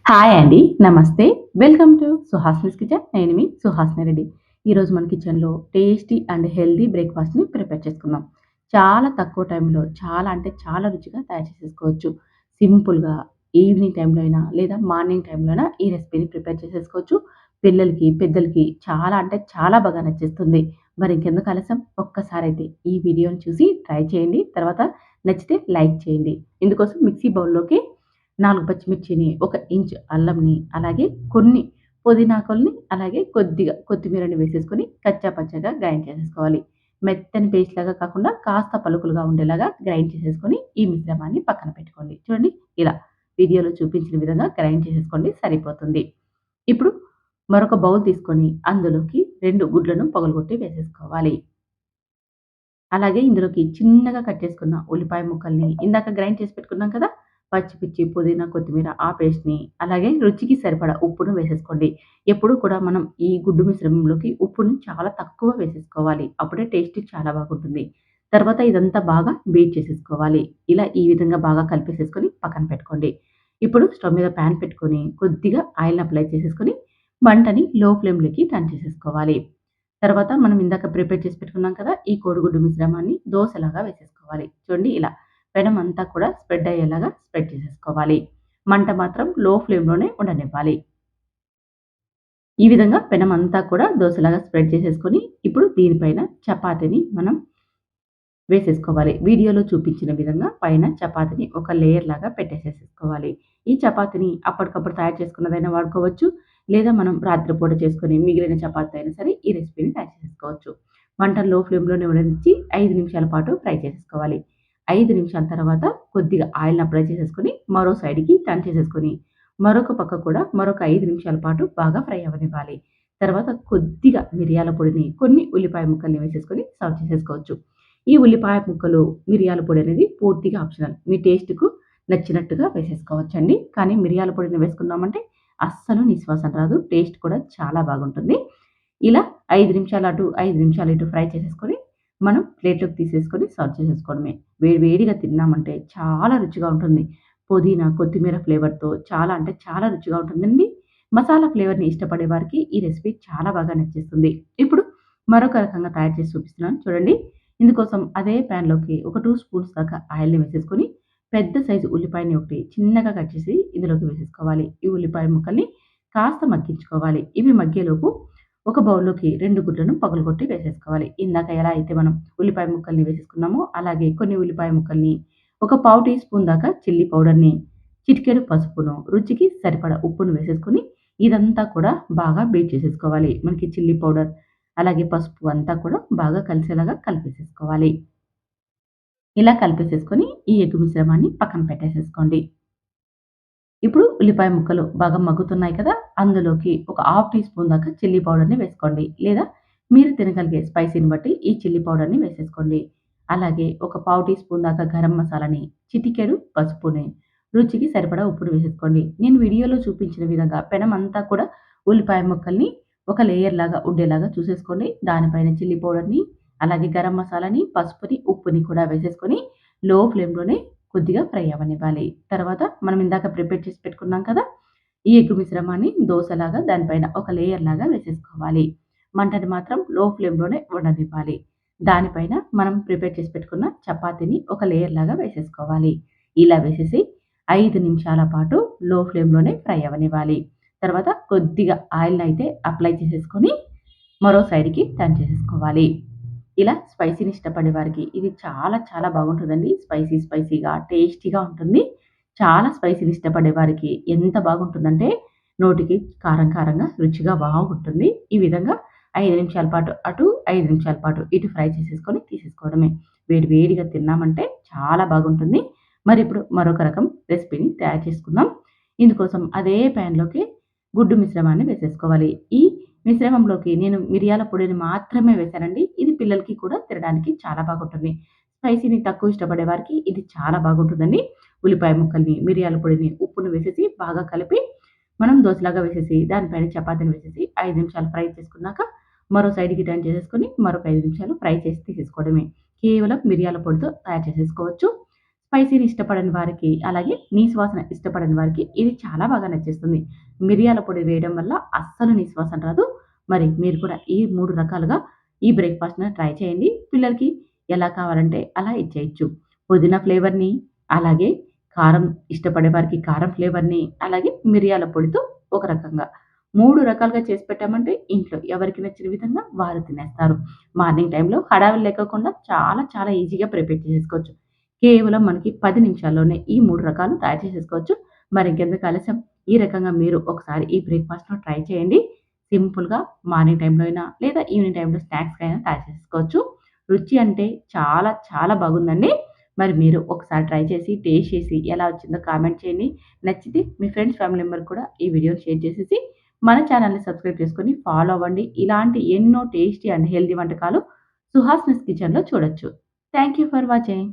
Hi అండి. నమస్తే. Welcome to Suhasini's kitchen. నేను మీ సుహాసిని రెడ్డి. ఈరోజు మన కిచెన్‌లో టేస్టీ అండ్ హెల్తీ బ్రేక్‌ఫాస్ట్‌ని ప్రిపేర్ చేసుకుందాం. చాలా తక్కువ టైంలో చాలా అంటే చాలా రుచిగా తయారు చేసేసుకోవచ్చు. సింపుల్‌గా ఈవినింగ్ టైంలో అయినా లేదా మార్నింగ్ టైంలో అయినా ఈ రెసిపీని ప్రిపేర్ చేసేసుకోవచ్చు. పిల్లలకి, పెద్దలకి చాలా అంటే చాలా బాగా నచ్చేస్తుంది. మరి ఇంకెందుకు ఆలస్యం ఒక్కసారైతే ఈ వీడియోని చూసి ట్రై చేయండి. తర్వాత నచ్చితే లైక్ చేయండి. ఇందుకోసం మిక్సీ బౌల్‌లోకి 4 పచ్చిమిర్చిని, 1 ఇంచ్ అల్లంని, అలాగే కొన్ని పుదీనాకుల్ని, అలాగే కొద్దిగా కొత్తిమీరని వేసేసుకొని కచ్చా పచ్చాగా గ్రైండ్ చేసేసుకోవాలి. మెత్తని పేస్ట్ లాగా కాకుండా కాస్త పలుకులుగా ఉండేలాగా గ్రైండ్ చేసేసుకొని ఈ మిశ్రమాన్ని పక్కన పెట్టుకోండి. చూడండి ఇలా వీడియోలో చూపించిన విధంగా గ్రైండ్ చేసేసుకోండి సరిపోతుంది. ఇప్పుడు మరొక బౌల్ తీసుకొని అందులోకి 2 గుడ్లను పగలగొట్టి వేసేసుకోవాలి. అలాగే ఇందులోకి చిన్నగా కట్ చేసుకున్న ఉల్లిపాయ ముక్కల్ని, ఇందాక గ్రైండ్ చేసి పెట్టుకున్నాం కదా! పచ్చిమిర్చి, పుదీనా, కొత్తిమీర ఆ పేస్ట్‌ని, అలాగే రుచికి సరిపడా ఉప్పును వేసేసుకోండి. ఎప్పుడు కూడా మనం ఈ గుడ్డు మిశ్రమంలోకి ఉప్పుని చాలా తక్కువ వేసేసుకోవాలి. అప్పుడే టేస్ట్ చాలా బాగుంటుంది. తర్వాత ఇదంతా బాగా బీట్ చేసేసుకోవాలి. ఇలా ఈ విధంగా బాగా కలిపేసేసుకొని పక్కన పెట్టుకోండి. ఇప్పుడు స్టవ్ మీద పాన్ పెట్టుకొని కొద్దిగా ఆయిల్‌ని అప్లై చేసేసుకొని మంటని లో ఫ్లేమ్‌లోకి టర్న్ చేసేసుకోవాలి. తర్వాత మనం ఇందాక ప్రిపేర్ చేసి పెట్టుకున్నాం కదా! ఈ కోడిగుడ్డు మిశ్రమాన్ని దోసలాగా వేసేసుకోవాలి. చూడండి ఇలా పెనం అంతా కూడా స్ప్రెడ్ అయ్యేలాగా స్ప్రెడ్ చేసేసుకోవాలి. మంట మాత్రం లో ఫ్లేమ్‌లోనే ఉండనివ్వాలి. ఈ విధంగా పెనం అంతా కూడా దోసలాగా స్ప్రెడ్ చేసేసుకొని, ఇప్పుడు దీనిపైన చపాతీని మనం వేసేసుకోవాలి. వీడియోలో చూపించిన విధంగా పైన చపాతీని ఒక లేయర్ లాగా పెట్టేసేసుకోవాలి. ఈ చపాతీని అప్పటికప్పుడు తయారు చేసుకున్నదైనా వాడుకోవచ్చు. లేదా మనం రాత్రిపూట చేసుకొని మిగిలిన చపాతీ అయినా సరే ఈ రెసిపీని తయారు చేసేసుకోవచ్చు. మంటను లో ఫ్లేమ్‌లోనే ఉండనిచ్చి 5 నిమిషాల పాటు ఫ్రై చేసేసుకోవాలి. 5 నిమిషాల తర్వాత కొద్దిగా ఆయిల్‌ని అప్లై చేసేసుకొని మరో సైడ్‌కి టర్న్ చేసేసుకొని మరొక పక్క కూడా మరొక 5 నిమిషాల పాటు బాగా ఫ్రై అవ్వనివ్వాలి. తర్వాత కొద్దిగా మిరియాల పొడిని, కొన్ని ఉల్లిపాయ ముక్కల్ని వేసేసుకొని సర్వ్ చేసేసుకోవచ్చు. ఈ ఉల్లిపాయ ముక్కలు, మిరియాల పొడి అనేది పూర్తిగా ఆప్షనల్. మీ టేస్ట్‌కు నచ్చినట్టుగా వేసేసుకోవచ్చండి. కానీ మిరియాల పొడిని వేసుకున్నామంటే అస్సలు నిశ్వాసన రాదు. టేస్ట్ కూడా చాలా బాగుంటుంది. ఇలా 5 నిమిషాలు అటు, 5 నిమిషాలు ఇటు ఫ్రై చేసేసుకొని, మనం ప్లేట్‌లోకి తీసేసుకొని సర్వ్ చేసేసుకోవడమే. వేడి వేడిగా తిన్నామంటే చాలా రుచిగా ఉంటుంది. పుదీనా, కొత్తిమీర ఫ్లేవర్‌తో చాలా అంటే చాలా రుచిగా ఉంటుందండి. మసాలా ఫ్లేవర్‌ని ఇష్టపడే వారికి ఈ రెసిపీ చాలా బాగా నచ్చేస్తుంది. ఇప్పుడు మరొక రకంగా తయారు చేసి చూపిస్తున్నాను చూడండి. ఇందుకోసం అదే పాన్‌లోకి ఒక 2 స్పూన్స్ దాకా ఆయిల్‌ని వేసేసుకొని, పెద్ద సైజు ఉల్లిపాయని ఒకటి చిన్నగా కట్ చేసి ఇందులోకి వేసేసుకోవాలి. ఈ ఉల్లిపాయ ముక్కల్ని కాస్త మగ్గించుకోవాలి. ఇవి మగ్గేలోపు ఒక బౌల్‌లోకి 2 గుడ్లను పగలగొట్టి వేసేసుకోవాలి. ఇందాక ఎలా అయితే మనం ఉల్లిపాయ ముక్కల్ని వేసేసుకున్నామో, అలాగే కొన్ని ఉల్లిపాయ ముక్కల్ని, ఒక పావు టీ స్పూన్ దాకా చిల్లీ పౌడర్‌ని, చిటికెడు పసుపును, రుచికి సరిపడా ఉప్పును వేసేసుకొని, ఇదంతా కూడా బాగా బీట్ చేసేసుకోవాలి. మనకి చిల్లీ పౌడర్, అలాగే పసుపు అంతా కూడా బాగా కలిసేలాగా కలిపేసేసుకోవాలి. ఇలా కలిపేసేసుకొని ఈ ఎగ్ మిశ్రమాన్ని పక్కన పెట్టేసేసుకోండి. ఇప్పుడు ఉల్లిపాయ ముక్కలు బాగా మగ్గుతున్నాయి కదా! అందులోకి ఒక హాఫ్ టీ స్పూన్ దాకా చిల్లీ పౌడర్‌ని వేసుకోండి. లేదా మీరు తినగలిగే స్పైసీని బట్టి ఈ చిల్లీ పౌడర్‌ని వేసేసుకోండి. అలాగే ఒక పావు టీ స్పూన్ దాకా గరం మసాలాని, చిటికెడు పసుపుని, రుచికి సరిపడా ఉప్పుని వేసేసుకోండి. నేను వీడియోలో చూపించిన విధంగా పెనమంతా కూడా ఉల్లిపాయ ముక్కల్ని ఒక లేయర్ లాగా ఉండేలాగా చూసేసుకోండి. దానిపైన చిల్లీ పౌడర్‌ని, అలాగే గరం మసాలాని, పసుపుని, ఉప్పుని కూడా వేసేసుకొని లో ఫ్లేమ్‌లోనే కొద్దిగా ఫ్రై అవ్వనివ్వాలి. తర్వాత మనం ఇందాక ప్రిపేర్ చేసి పెట్టుకున్నాం కదా! ఈ ఎగ్ మిశ్రమాన్ని దోసలాగా దానిపైన ఒక లేయర్ లాగా వేసేసుకోవాలి. మంటని మాత్రం లో ఫ్లేమ్‌లోనే ఉండనివ్వాలి. దానిపైన మనం ప్రిపేర్ చేసి పెట్టుకున్న చపాతీని ఒక లేయర్ లాగా వేసేసుకోవాలి. ఇలా వేసేసి 5 నిమిషాల పాటు లో ఫ్లేమ్‌లోనే ఫ్రై అవ్వనివ్వాలి. తర్వాత కొద్దిగా ఆయిల్‌నయితే అప్లై చేసేసుకొని మరో సైడ్‌కి టర్న్ చేసేసుకోవాలి. ఇలా స్పైసీని ఇష్టపడే వారికి ఇది చాలా చాలా బాగుంటుందండి. స్పైసీగా, టేస్టీగా ఉంటుంది. చాలా స్పైసీని ఇష్టపడే వారికి ఎంత బాగుంటుందంటే నోటికి కారంగా, రుచిగా బాగుంటుంది. ఈ విధంగా 5 నిమిషాల పాటు అటు, 5 నిమిషాల పాటు ఇటు ఫ్రై చేసేసుకొని తీసేసుకోవడమే. వేడి వేడిగా తిన్నామంటే చాలా బాగుంటుంది. మరిప్పుడు మరొక రకం రెసిపీని తయారు చేసుకుందాం. ఇందుకోసం అదే పాన్‌లోకి గుడ్డు మిశ్రమాన్ని వేసేసుకోవాలి. ఈ మిశ్రమంలోకి నేను మిరియాల పొడిని మాత్రమే వేశానండి. ఇది పిల్లలకి కూడా తినడానికి చాలా బాగుంటుంది. స్పైసీని తక్కువ ఇష్టపడే వారికి ఇది చాలా బాగుంటుందండి. ఉల్లిపాయ ముక్కల్ని, మిరియాల పొడిని, ఉప్పును వేసేసి బాగా కలిపి మనం దోసలాగా వేసేసి దానిపైన చపాతీని వేసేసి 5 నిమిషాలు ఫ్రై చేసుకున్నాక మరో సైడ్‌కి టర్న్ చేసేసుకొని మరొక 5 నిమిషాలు ఫ్రై చేసి తీసేసుకోవడమే. కేవలం మిరియాల పొడితో తయారు చేసేసుకోవచ్చు. స్పైసీని ఇష్టపడని వారికి, అలాగే నీసు వాసన ఇష్టపడని వారికి ఇది చాలా బాగా నచ్చేస్తుంది. మిరియాల పొడి వేయడం వల్ల అస్సలు నీసు వాసన రాదు. మరి మీరు కూడా ఈ 3 రకాలుగా ఈ బ్రేక్‌ఫాస్ట్‌ని ట్రై చేయండి. పిల్లలకి ఎలా కావాలంటే అలా ఇచ్చేయొచ్చు. పుదీనా ఫ్లేవర్‌ని, అలాగే కారం ఇష్టపడే వారికి కారం ఫ్లేవర్‌ని, అలాగే మిరియాల పొడితో ఒక రకంగా 3 రకాలుగా చేసి పెట్టామంటే ఇంట్లో ఎవరికి నచ్చిన విధంగా వారు తినేస్తారు. మార్నింగ్ టైమ్‌లో హడావిడి లేకోకుండా చాలా చాలా ఈజీగా ప్రిపేర్ చేసేసుకోవచ్చు. కేవలం మనకి 10 నిమిషాల్లోనే ఈ 3 రకాలు తయారు చేసేసుకోవచ్చు. మరింకెందుకు ఆలస్యం ఈ రకంగా మీరు ఒకసారి ఈ బ్రేక్‌ఫాస్ట్‌ను ట్రై చేయండి. సింపుల్‌గా మార్నింగ్ టైమ్‌లో అయినా లేదా ఈవినింగ్ టైమ్‌లో స్నాక్స్‌కైనా తయారు చేసుకోవచ్చు. రుచి అంటే చాలా చాలా బాగుందండి. మరి మీరు ఒకసారి ట్రై చేసి, టేస్ట్ చేసి ఎలా వచ్చిందో కామెంట్ చేయండి. నచ్చితే మీ ఫ్రెండ్స్, ఫ్యామిలీ మెంబర్‌కి కూడా ఈ వీడియోని షేర్ చేసేసి మన ఛానెల్‌ని సబ్స్క్రైబ్ చేసుకొని ఫాలో అవ్వండి. ఇలాంటి ఎన్నో టేస్టీ అండ్ హెల్తీ వంటకాలు సుహాస్‌నిస్ కిచెన్‌లో చూడొచ్చు. Thank you for watching.